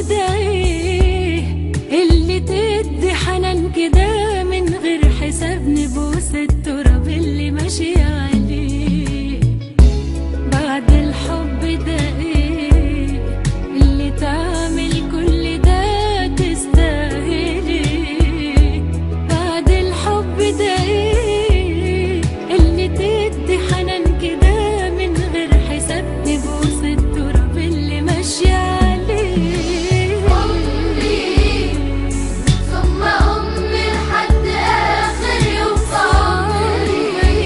ده ايه اللي تدي حنان كده من غير حساب، نبوس التراب اللي ماشي عليه. بعد الحب ده ايه اللي تعمل كل ده تستاهل ايه؟ بعد الحب ده ايه اللي تدي حنان كده من غير حساب، نبوس التراب اللي ماشي عليه. أمي ثم أمي لحد آخر يوم في عمري،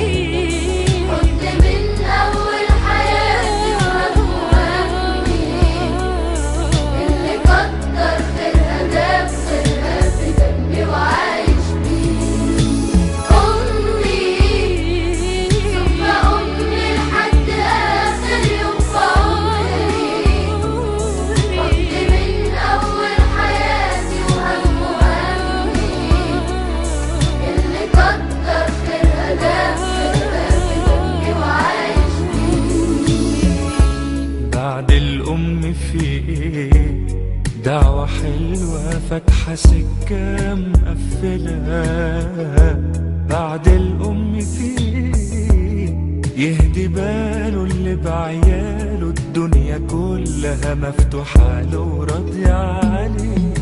كنت من أول حياتي وهمي، اللي كتر خيرها داب خيرها في دمي وعايش بيه. أمي ثم أمي لحد آخر يوم في عمري، كنت من أول حياتي وهمي، اللي كتر خيرها داب خيرها في دمي وعايش بيه. بعد الأم في إيه؟ دعوة حلوة فاتحة سكة مقفلة. بعد الأم في إيه؟ يهدي باله اللي بعياله الدنيا كلها مفتوحة له وراضية عليه.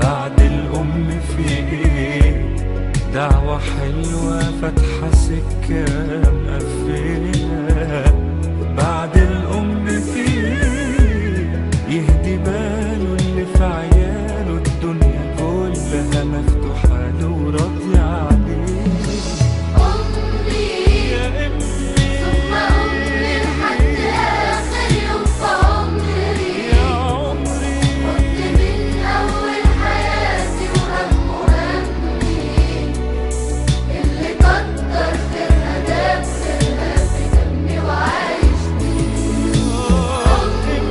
بعد الأم في إيه؟ دعوة حلوة فاتحة سكة مقفلة. بعد الأم في يهدي باله اللي في عياله الدنيا كلها مفتوحة له وراضية عليه. أمي يا أمي ثم أمي لحد آخر يوم في عمري، يا عمري كنت من أول حياتي وهمي، اللي كتر خيرها داب خيرها في دمي وعايش بيه. أمي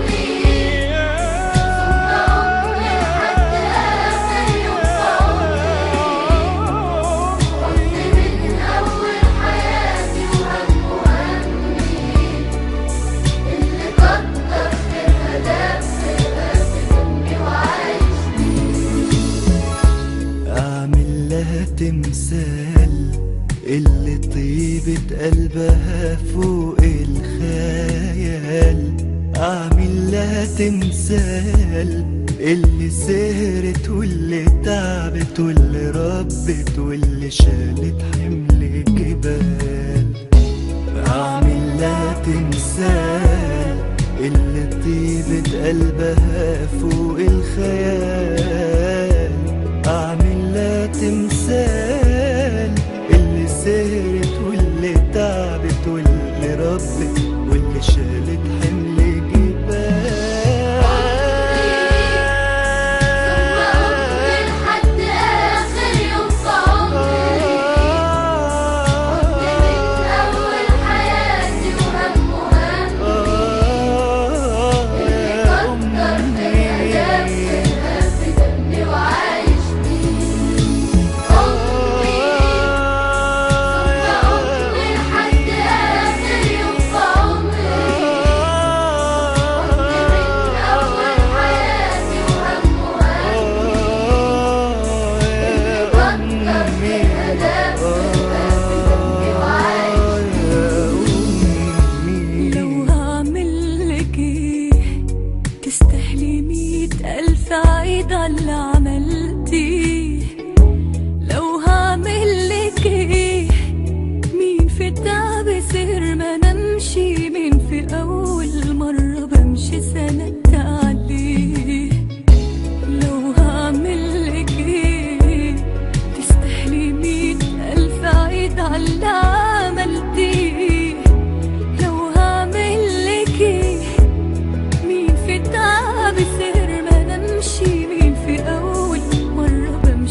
ثم أمي لحد آخر يوم في عمري، كنت من أول حياتي وهمي، اللي كتر خيرها داب خيرها في دمي وعايش أعمل لها تمثال اللي طيبة قلبها فوق الخيال. أعمل لها تمثال اللي سهرت واللي تعبت واللي ربت واللي شالت حمل جبال. أعمل لها تمثال اللي طيبة قلبها فوق الخيال. أعمل لها تمثال اللي سهرت واللي تعبت واللي ربت واللي شالت حمل جبال. ثم أمي لحد آخر يوم في عمري، كنت من أول حياتي وهمي، اللي كتر خيرها داب خيرها في دمي وعايش بيه. أمي ثم أمي لحد آخر يوم في عمري، كنت من أول حياتي وهمي، اللي كتر خيرها داب خيرها في دمي وعايش لو هعملك ايه تستاهلي 100,000 عيد على اللي عملتيه. لو هعملك ايه مين في التعب سهر ما نمشي، مين في أول مرة بمشي سندت عليه. لو هعملك ايه تستاهلي 100,000 عيد على اللي عملتيه. لو هعملك ايه مين في التعب سهر ما نمشي، مين في أول مرة بمشي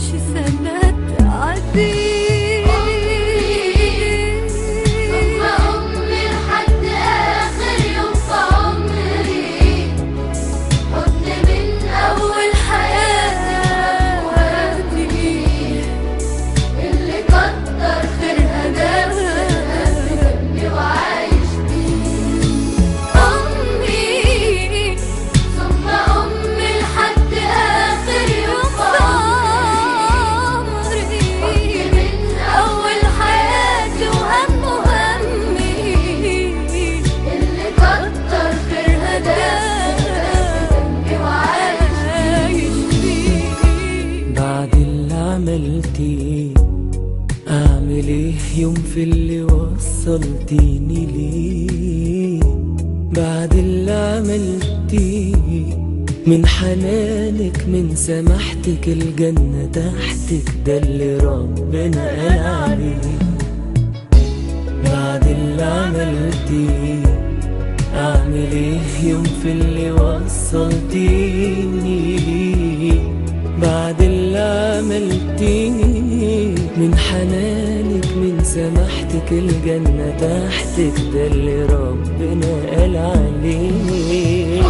يوم في اللي وصلتيني ليه بعد اللي عملتيه؟ من حنانك من سماحتك الجنة تحتك ده اللي ربنا قال عليه. بعد اللي عملتيه اعمل ايه يوم في اللي وصلتيني ليه؟ بعد اللي عملتيه من حنانك من سماحتك الجنة تحتك ده اللي ربنا قال عليه.